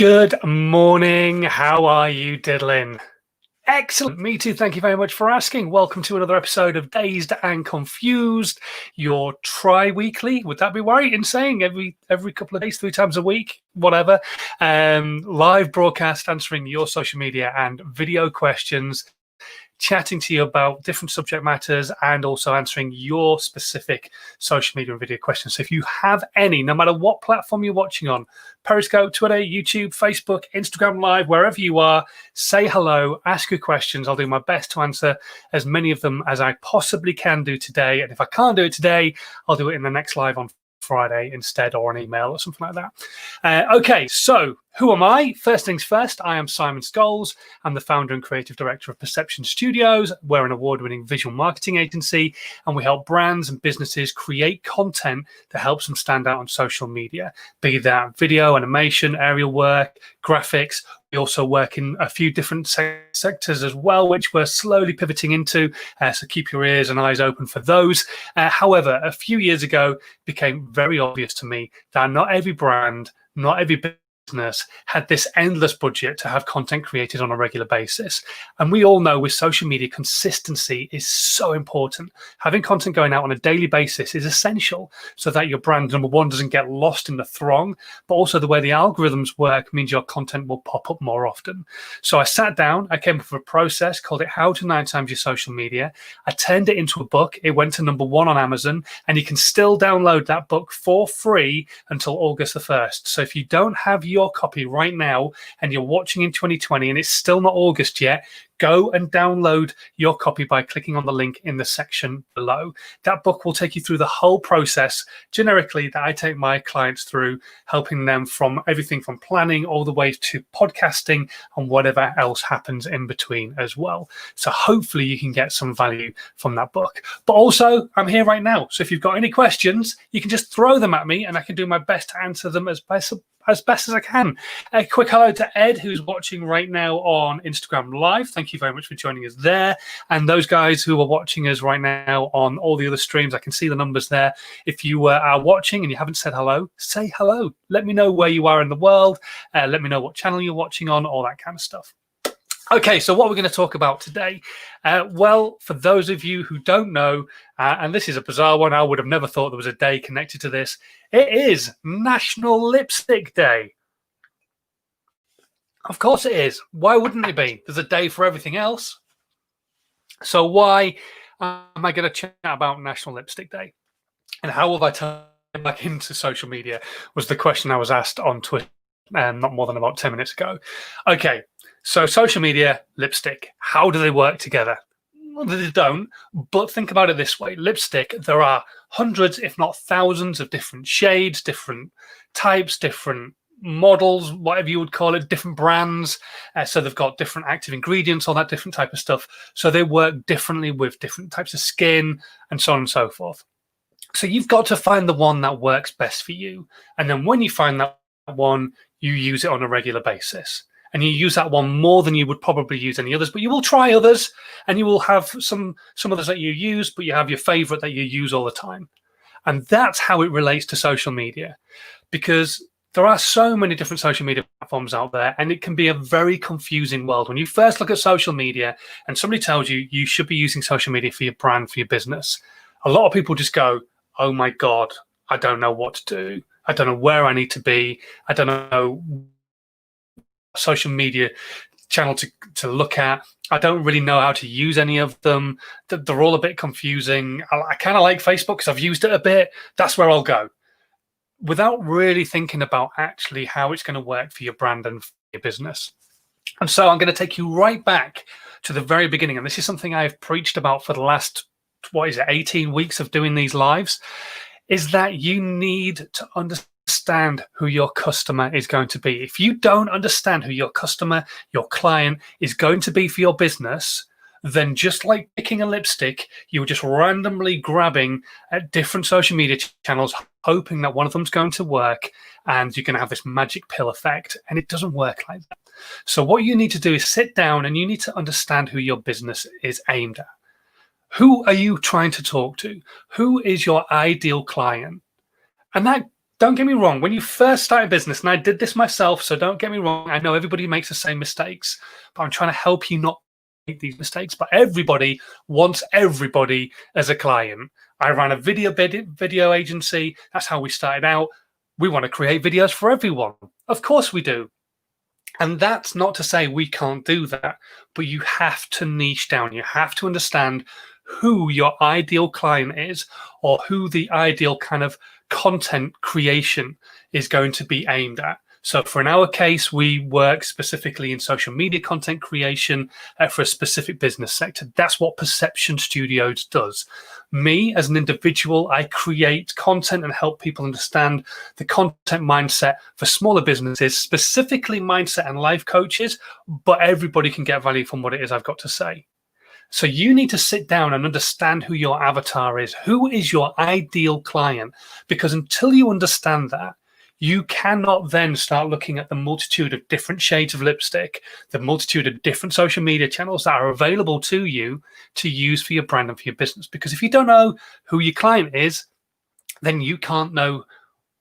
Good morning. How are you diddling? Excellent. Me too. Thank you very much for asking. Welcome to another episode of Dazed and Confused, your tri-weekly. Would that be right in saying every couple of days, 3 times a week, whatever? Live broadcast answering your social media and video questions, chatting to you about different subject matters and also answering your specific social media and video questions. So if you have any, no matter what platform you're watching on, Periscope, Twitter, YouTube, Facebook, Instagram Live, wherever you are, say hello, ask your questions. I'll do my best to answer as many of them as I possibly can do today. And if I can't do it today, I'll do it in the next live on Friday instead, or an email or something like that. Okay, so who am I? First things first, I am Simon Scholes. I'm the founder and creative director of Perception Studios. We're an award-winning visual marketing agency, and we help brands and businesses create content that helps them stand out on social media, be that video, animation, aerial work, graphics. We also work in a few different sectors as well, which we're slowly pivoting into. So keep your ears and eyes open for those. However, a few years ago, it became very obvious to me that not every brand, not every business had this endless budget to have content created on a regular basis. And we all know with social media, consistency is so important. Having content going out on a daily basis is essential so that your brand, number one, doesn't get lost in the throng, but also the way the algorithms work means your content will pop up more often. So I sat down, I came up with a process, called it How to 9 Times Your Social Media. I turned it into a book. It went to number 1 on Amazon, and you can still download that book for free until August the 1st. So if you don't have your copy right now and you're watching in 2020 and it's still not August yet, go and download your copy by clicking on the link in the section below. That book will take you through the whole process generically that I take my clients through, helping them from everything from planning all the way to podcasting and whatever else happens in between as well. So hopefully you can get some value from that book. But also, I'm here right now. So if you've got any questions, you can just throw them at me and I can do my best to answer them as best as I can. A quick hello to Ed, who's watching right now on Instagram Live. Thank you very much for joining us there. And those guys who are watching us right now on all the other streams, I can see the numbers there. If you are watching and you haven't said hello, say hello. Let me know where you are in the world. Let me know what channel you're watching on, all that kind of stuff. Okay, so what we're going to talk about today, well, for those of you who don't know, and this is a bizarre one, I would have never thought there was a day connected to this. It is National Lipstick Day. Of course it is. Why wouldn't it be? There's a day for everything else. So why am I going to chat about National Lipstick Day? And how have I turned back into social media was the question I was asked on Twitter not more than about 10 minutes ago. Okay. So social media, lipstick, how do they work together? Well, they don't, but think about it this way. Lipstick, there are hundreds, if not thousands of different shades, different types, different models, whatever you would call it, different brands. So they've got different active ingredients, all that different type of stuff. So they work differently with different types of skin and so on and so forth. So you've got to find the one that works best for you. And then when you find that one, you use it on a regular basis. And you use that one more than you would probably use any others, but you will try others and you will have some others that you use, but you have your favorite that you use all the time. And that's how it relates to social media, because there are so many different social media platforms out there, and it can be a very confusing world. When you first look at social media and somebody tells you you should be using social media for your brand, for your business, a lot of people just go, oh my God, I don't know what to do. I don't know where I need to be. I don't know social media channel to look at. I don't really know how to use any of them. They're all a bit confusing. I kind of like Facebook because I've used it a bit. That's where I'll go, without really thinking about actually how it's going to work for your brand and for your business. And so I'm going to take you right back to the very beginning. And this is something I've preached about for the last, 18 weeks of doing these lives, is that you need to understand who your customer is going to be. If you don't understand who your customer, your client is going to be for your business, then just like picking a lipstick, you're just randomly grabbing at different social media channels, hoping that one of them's going to work and you're going to have this magic pill effect. And it doesn't work like that. So what you need to do is sit down and you need to understand who your business is aimed at. Who are you trying to talk to? Who is your ideal client? And that don't get me wrong, when you first start a business, and I did this myself, so don't get me wrong, I know everybody makes the same mistakes, but I'm trying to help you not make these mistakes. But everybody wants everybody as a client. I ran a video agency. That's how we started out. We want to create videos for everyone. Of course we do. And that's not to say we can't do that, but you have to niche down. You have to understand who your ideal client is, or who the ideal kind of content creation is going to be aimed at. So for in our case, we work specifically in social media content creation for a specific business sector. That's what Perception Studios does. Me as an individual, I create content and help people understand the content mindset for smaller businesses, specifically mindset and life coaches, but everybody can get value from what it is I've got to say. So you need to sit down and understand who your avatar is. Who is your ideal client? Because until you understand that, you cannot then start looking at the multitude of different shades of lipstick, the multitude of different social media channels that are available to you to use for your brand and for your business. Because if you don't know who your client is, then you can't know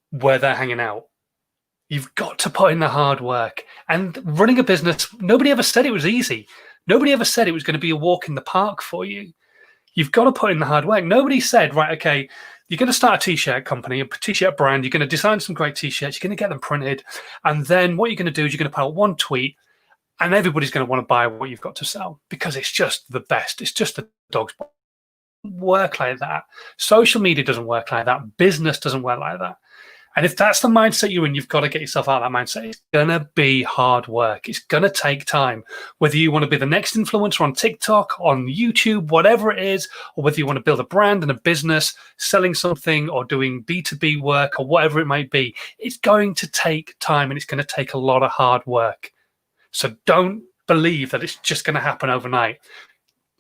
where they're hanging out. You've got to put in the hard work. And running a business, nobody ever said it was easy. Nobody ever said it was going to be a walk in the park for you. You've got to put in the hard work. Nobody said, right, okay, you're going to start a t-shirt company, a t-shirt brand. You're going to design some great t-shirts. You're going to get them printed. And then what you're going to do is you're going to put out one tweet and everybody's going to want to buy what you've got to sell because it's just the best. It's just the dog's bone. It doesn't work like that. Social media doesn't work like that. Business doesn't work like that. And if that's the mindset you're in, you've got to get yourself out of that mindset. It's going to be hard work. It's going to take time. Whether you want to be the next influencer on TikTok, on YouTube, whatever it is, or whether you want to build a brand and a business, selling something or doing B2B work or whatever it might be, it's going to take time and it's going to take a lot of hard work. So don't believe that it's just going to happen overnight.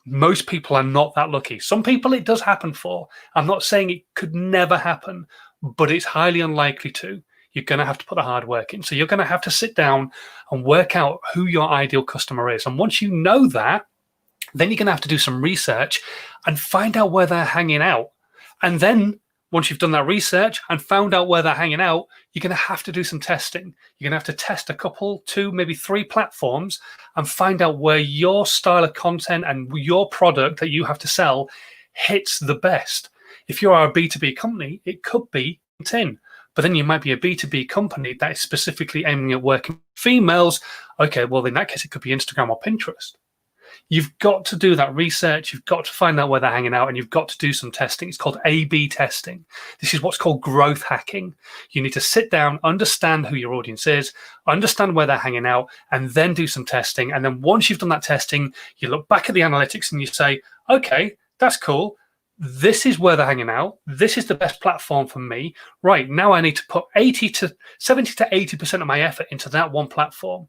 Most people are not that lucky. Some people it does happen for. I'm not saying it could never happen, but it's highly unlikely to. You're going to have to put the hard work in. So you're going to have to sit down and work out who your ideal customer is. And once you know that, then you're going to have to do some research and find out where they're hanging out. And then once you've done that research and found out where they're hanging out, you're going to have to do some testing. You're going to have to test a couple, 2, maybe 3 platforms and find out where your style of content and your product that you have to sell hits the best. If you are a B2B company, it could be LinkedIn, but then you might be a B2B company that is specifically aiming at working with females. Okay, well, in that case, it could be Instagram or Pinterest. You've got to do that research. You've got to find out where they're hanging out, and you've got to do some testing. It's called A/B testing. This is what's called growth hacking. You need to sit down, understand who your audience is, understand where they're hanging out, and then do some testing. And then once you've done that testing, you look back at the analytics and you say, okay, that's cool. This is where they're hanging out. This is the best platform for me. Right, now I need to put 70 to 80% of my effort into that one platform.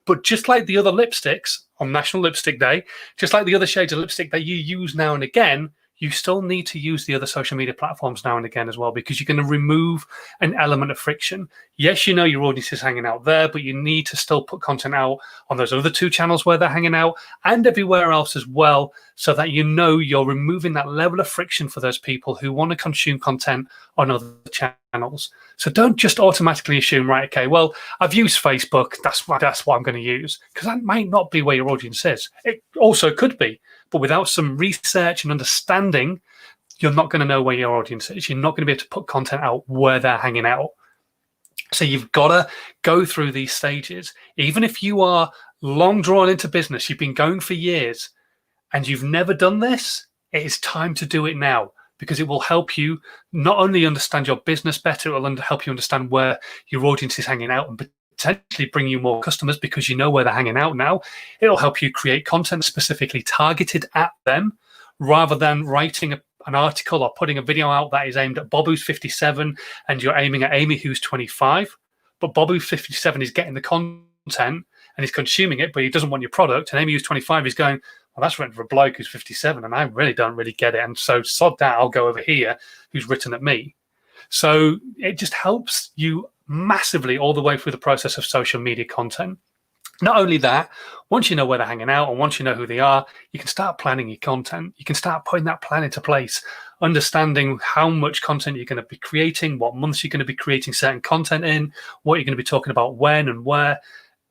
But just like the other lipsticks on National Lipstick Day, just like the other shades of lipstick that you use now and again, you still need to use the other social media platforms now and again as well, because you're going to remove an element of friction. Yes, you know your audience is hanging out there, but you need to still put content out on those other 2 channels where they're hanging out and everywhere else as well, so that you know you're removing that level of friction for those people who want to consume content on other channels. So don't just automatically assume, right, okay, well, I've used Facebook, that's what I'm going to use, because that might not be where your audience is. It also could be. But without some research and understanding, you're not going to know where your audience is. You're not going to be able to put content out where they're hanging out. So you've got to go through these stages. Even if you are long drawn into business, you've been going for years, and you've never done this, it is time to do it now, because it will help you not only understand your business better, it will help you understand where your audience is hanging out and potentially bring you more customers because you know where they're hanging out now. It'll help you create content specifically targeted at them, rather than writing an article or putting a video out that is aimed at Bob who's 57 and you're aiming at Amy who's 25. But Bob who's 57 is getting the content and he's consuming it, but he doesn't want your product. And Amy who's 25 is going, well, that's written for a bloke who's 57 and I really don't get it. And so sod that, I'll go over here who's written at me. So it just helps you massively all the way through the process of social media content Not only that, once you know where they're hanging out and once you know who they are, you can start planning your content. You can start putting that plan into place, understanding how much content you're going to be creating, what months you're going to be creating certain content in, what you're going to be talking about when and where.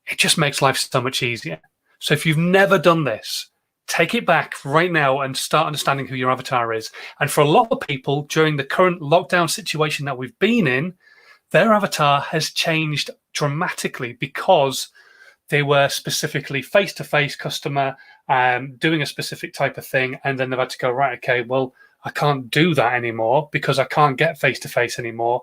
It just makes life so much easier. So if you've never done this, take it back right now and start understanding who your avatar is. And for a lot of people during the current lockdown situation that we've been in, their avatar has changed dramatically because they were specifically face-to-face customer, doing a specific type of thing, and then they've had to go, right, okay, well, I can't do that anymore because I can't get face-to-face anymore.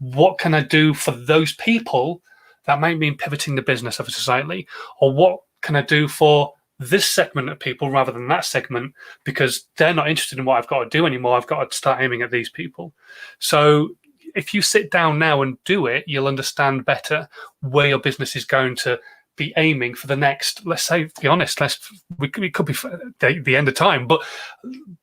What can I do for those people? That might mean pivoting the business ever so slightly. Or what can I do for this segment of people rather than that segment, because they're not interested in what I've got to do anymore. I've got to start aiming at these people. So if you sit down now and do it, you'll understand better where your business is going to be aiming for the next, let's say, be honest, it could be for the end of time, but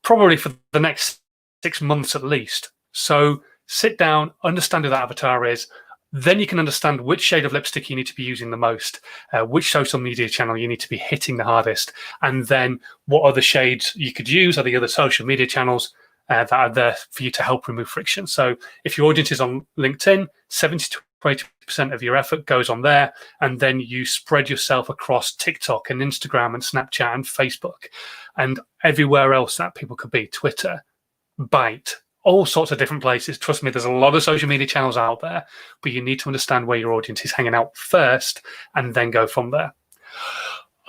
probably for the next 6 months at least. So sit down, understand who that avatar is. Then you can understand which shade of lipstick you need to be using the most, which social media channel you need to be hitting the hardest, and then what other shades you could use are the other social media channels that are there for you to help remove friction. So if your audience is on LinkedIn, 70 to 80% of your effort goes on there, and then you spread yourself across TikTok and Instagram and Snapchat and Facebook and everywhere else that people could be, Twitter, Byte, all sorts of different places. Trust me, there's a lot of social media channels out there, but you need to understand where your audience is hanging out first and then go from there.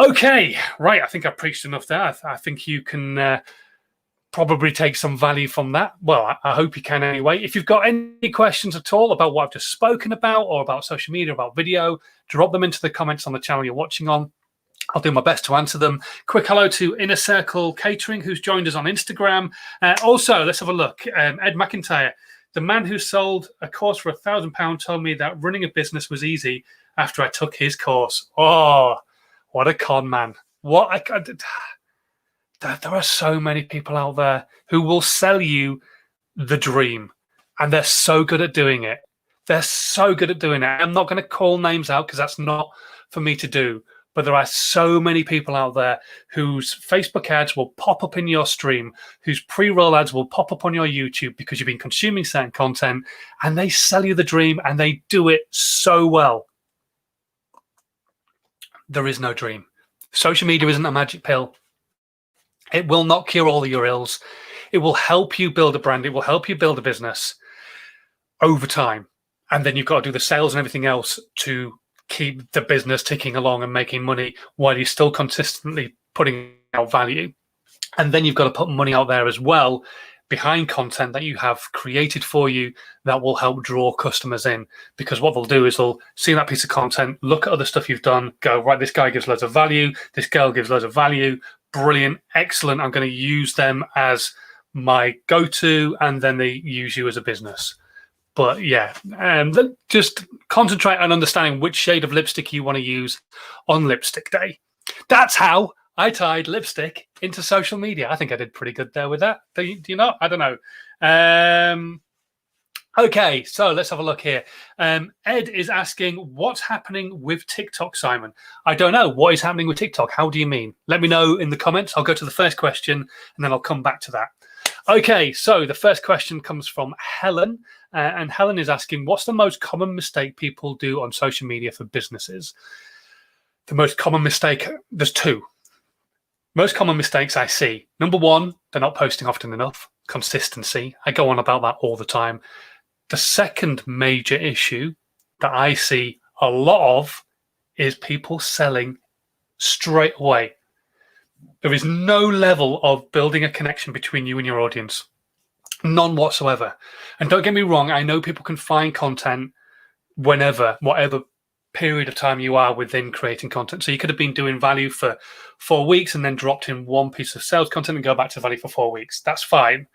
Okay, right, I think I preached enough there. I think you can probably take some value from that. Well, I hope you can anyway. If you've got any questions at all about what I've just spoken about or about social media, about video, drop them into the comments on the channel you're watching on. I'll do my best to answer them. Quick hello to Inner Circle Catering, who's joined us on Instagram. Also, let's have a look. Ed McIntyre, the man who sold a course for £1,000 told me that running a business was easy after I took his course. Oh, what a con man. There are so many people out there who will sell you the dream, and they're so good at doing it. They're so good at doing it. I'm not going to call names out because that's not for me to do, but there are so many people out there whose Facebook ads will pop up in your stream, whose pre-roll ads will pop up on your YouTube because you've been consuming certain content, and they sell you the dream, and they do it so well. There is no dream. Social media isn't a magic pill. It will not cure all of your ills. It will help you build a brand. It will help you build a business over time. And then you've got to do the sales and everything else to keep the business ticking along and making money while you're still consistently putting out value. And then you've got to put money out there as well behind content that you have created for you that will help draw customers in. Because what they'll do is they'll see that piece of content, look at other stuff you've done, go, right, this guy gives loads of value, this girl gives loads of value, brilliant, excellent, I'm going to use them as my go-to, and then they use you as a business. But yeah, just concentrate on understanding which shade of lipstick you want to use on lipstick day. That's how I tied lipstick into social media. I think I did pretty good there with that. Do you not? I don't know. Okay, so let's have a look here. Ed is asking, what's happening with TikTok, Simon? I don't know. What is happening with TikTok? How do you mean? Let me know in the comments. I'll go to the first question and then I'll come back to that. Okay, so the first question comes from Helen. And Helen is asking, what's the most common mistake people do on social media for businesses? The most common mistake, there's two. Most common mistakes I see. Number one, they're not posting often enough. Consistency. I go on about that all the time. The second major issue that I see a lot of is people selling straight away. There is no level of building a connection between you and your audience. None whatsoever. And don't get me wrong, I know people can find content whenever, whatever period of time you are within creating content. So you could have been doing value for 4 weeks and then dropped in one piece of sales content and go back to value for 4 weeks. That's fine.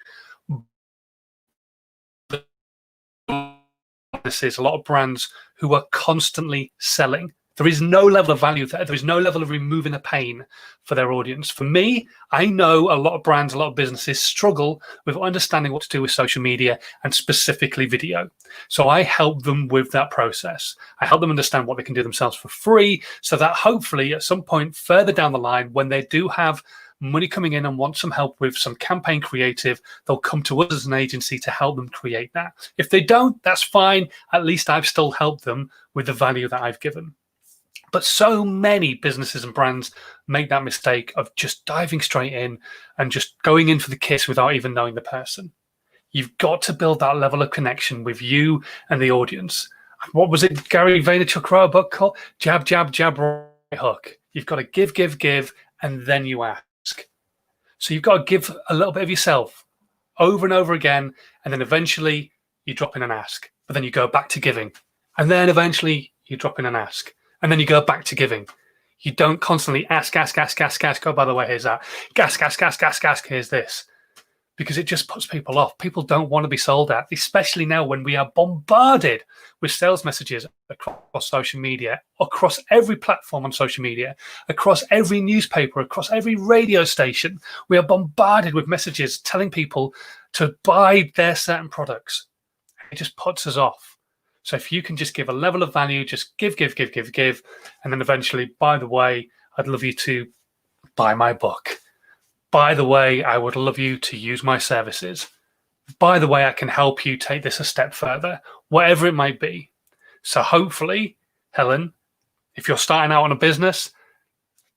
This is a lot of brands who are constantly selling. There is no level of value there. There is no level of removing the pain for their audience. For me, I know a lot of brands, a lot of businesses struggle with understanding what to do with social media and specifically video. So I help them with that process. I help them understand what they can do themselves for free, so that hopefully at some point further down the line, when they do have money coming in and want some help with some campaign creative, they'll come to us as an agency to help them create that. If they don't, that's fine. At least I've still helped them with the value that I've given. But so many businesses and brands make that mistake of just diving straight in and just going in for the kiss without even knowing the person. You've got to build that level of connection with you and the audience. What was it Gary Vaynerchuk wrote a book called? Jab, jab, jab, right hook. You've got to give, and then you ask. So you've got to give a little bit of yourself over and over again, and then eventually you drop in and ask. But then you go back to giving. And then eventually you drop in and ask. And then you go back to giving. You don't constantly ask. Oh, by the way, here's that. Ask, here's this. Because it just puts people off. People don't want to be sold at, especially now when we are bombarded with sales messages across social media, across every platform on social media, across every newspaper, across every radio station. We are bombarded with messages telling people to buy their certain products. It just puts us off. So if you can just give a level of value, just give, and then eventually, by the way, I'd love you to buy my book. By the way, I would love you to use my services. By the way, I can help you take this a step further, whatever it might be. So hopefully, Helen, if you're starting out on a business,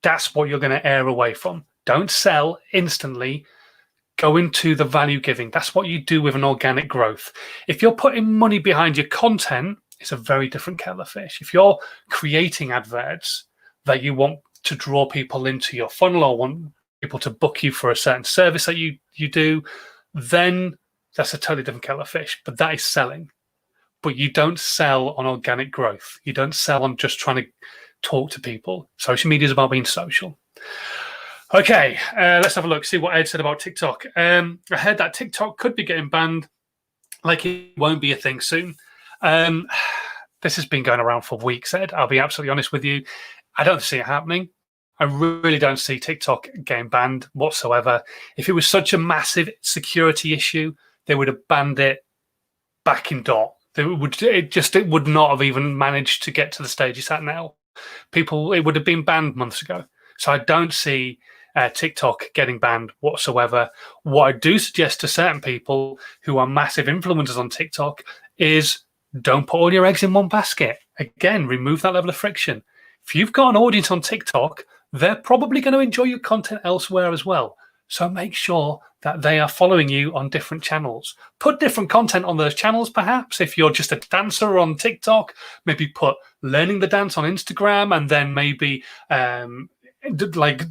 that's what you're going to err away from. Don't sell instantly. Go into the value giving. That's what you do with an organic growth. If you're putting money behind your content, it's a very different kettle of fish. If you're creating adverts that you want to draw people into your funnel or want people to book you for a certain service that you do, then that's a totally different kettle of fish. But that is selling. But you don't sell on organic growth. You don't sell on just trying to talk to people. Social media is about being social. Okay, let's have a look, see what Ed said about TikTok. I heard that TikTok could be getting banned, like it won't be a thing soon. This has been going around for weeks, Ed. I'll be absolutely honest with you. I don't see it happening. I really don't see TikTok getting banned whatsoever. If it was such a massive security issue, they would have banned it back in dot. It would not have even managed to get to the stage it's at now. It would have been banned months ago. So I don't see TikTok getting banned whatsoever. What I do suggest to certain people who are massive influencers on TikTok is don't put all your eggs in one basket. Again, remove that level of friction. If you've got an audience on TikTok, they're probably going to enjoy your content elsewhere as well. So make sure that they are following you on different channels. Put different content on those channels, perhaps. If you're just a dancer on TikTok, maybe put learning the dance on Instagram, and then maybe like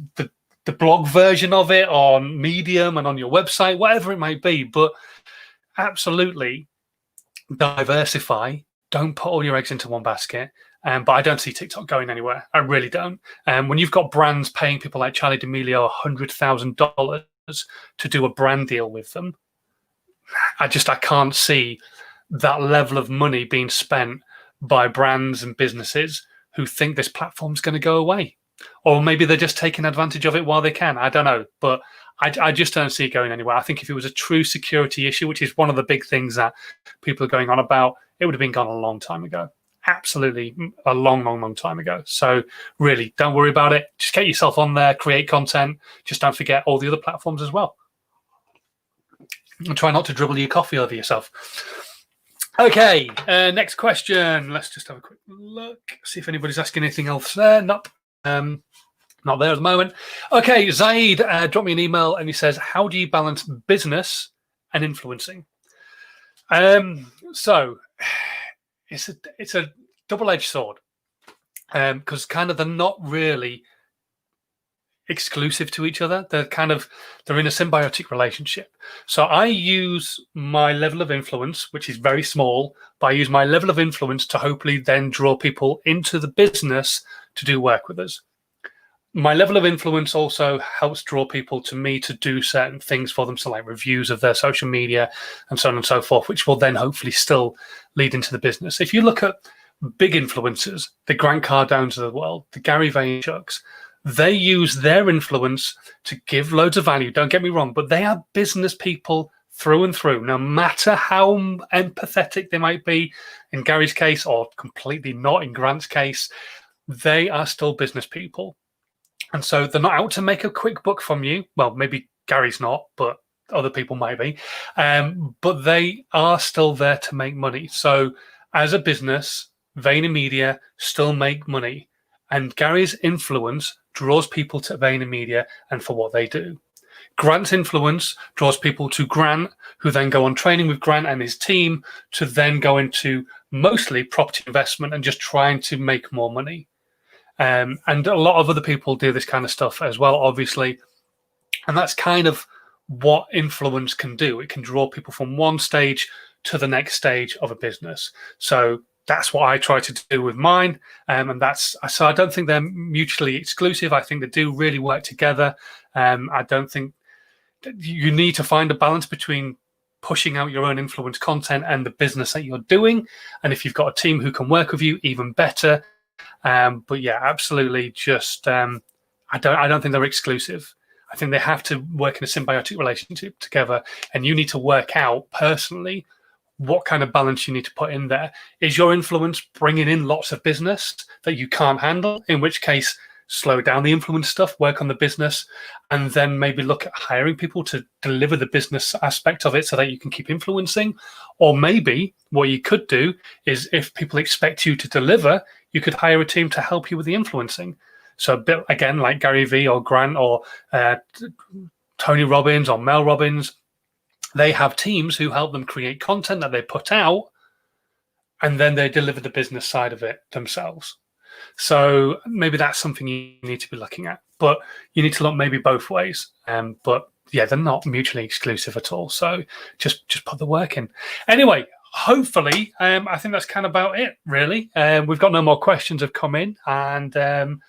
the blog version of it on Medium and on your website, whatever it might be. But absolutely diversify. Don't put all your eggs into one basket. But I don't see TikTok going anywhere. I really don't. When you've got brands paying people like Charli D'Amelio $100,000 to do a brand deal with them, I can't see that level of money being spent by brands and businesses who think this platform's going to go away. Or maybe they're just taking advantage of it while they can. I don't know. But I just don't see it going anywhere. I think if it was a true security issue, which is one of the big things that people are going on about, it would have been gone a long time ago. Absolutely a long time ago. So really, don't worry about it. Just get yourself on there, create content. Just don't forget all the other platforms as well. And try not to dribble your coffee over yourself. Okay, next question. Let's just have a quick look. See if anybody's asking anything else there. Nope. Not there at the moment. Okay, Zaid dropped me an email and he says, how do you balance business and influencing? So it's a double-edged sword, because kind of they're not really exclusive to each other. They're in a symbiotic relationship. So I use my level of influence, which is very small, but I use my level of influence to hopefully then draw people into the business to do work with us. My level of influence also helps draw people to me to do certain things for them, so like reviews of their social media and so on and so forth, which will then hopefully still lead into the business. If you look at big influencers, the Grant Cardones of the world, the Gary Vaynerchuks, they use their influence to give loads of value. Don't get me wrong, but they are business people through and through, no matter how empathetic they might be in Gary's case or completely not in Grant's case, they are still business people. And so they're not out to make a quick buck from you. Well, maybe Gary's not, but other people might be. But they are still there to make money. So as a business, VaynerMedia still make money. And Gary's influence draws people to VaynerMedia and for what they do. Grant's influence draws people to Grant, who then go on training with Grant and his team to then go into mostly property investment and just trying to make more money. And a lot of other people do this kind of stuff as well, obviously. And that's kind of what influence can do. It can draw people from one stage to the next stage of a business. So that's what I try to do with mine. And so I don't think they're mutually exclusive. I think they do really work together. I don't think you need to find a balance between pushing out your own influence content and the business that you're doing. And if you've got a team who can work with you, even better. But yeah, absolutely. Just I don't think they're exclusive. I think they have to work in a symbiotic relationship together, and you need to work out personally what kind of balance you need to put in there. Is your influence bringing in lots of business that you can't handle? In which case, slow down the influence stuff, work on the business, and then maybe look at hiring people to deliver the business aspect of it so that you can keep influencing. Or maybe what you could do is, if people expect you to deliver, you could hire a team to help you with the influencing. So a bit, again, like Gary Vee or Grant or Tony Robbins or Mel Robbins, they have teams who help them create content that they put out, and then they deliver the business side of it themselves. So maybe that's something you need to be looking at, but you need to look maybe both ways. But yeah, they're not mutually exclusive at all. So just put the work in. Anyway, hopefully, I think that's kind of about it, really. We've got no more questions have come in, and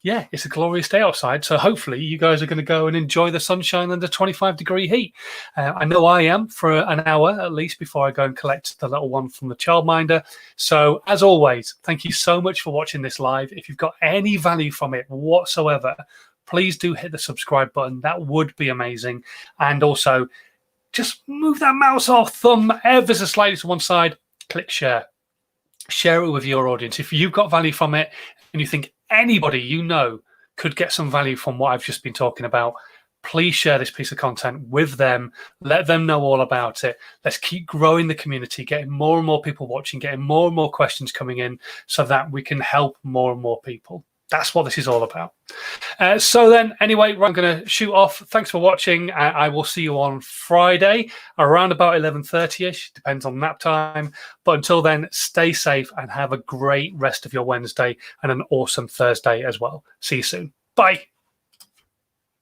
yeah, it's a glorious day outside. So hopefully you guys are going to go and enjoy the sunshine and the 25-degree heat. I know I am, for an hour at least, before I go and collect the little one from the childminder. So as always, thank you so much for watching this live. If you've got any value from it whatsoever, please do hit the subscribe button. That would be amazing. And also, just move that mouse or thumb ever so slightly to one side, click share. Share it with your audience. If you've got value from it and you think anybody you know could get some value from what I've just been talking about, please share this piece of content with them. Let them know all about it. Let's keep growing the community, getting more and more people watching, getting more and more questions coming in so that we can help more and more people. That's what this is all about. So then, anyway, I'm going to shoot off. Thanks for watching. I will see you on Friday around about 11:30ish. Depends on nap time. But until then, stay safe and have a great rest of your Wednesday and an awesome Thursday as well. See you soon. Bye.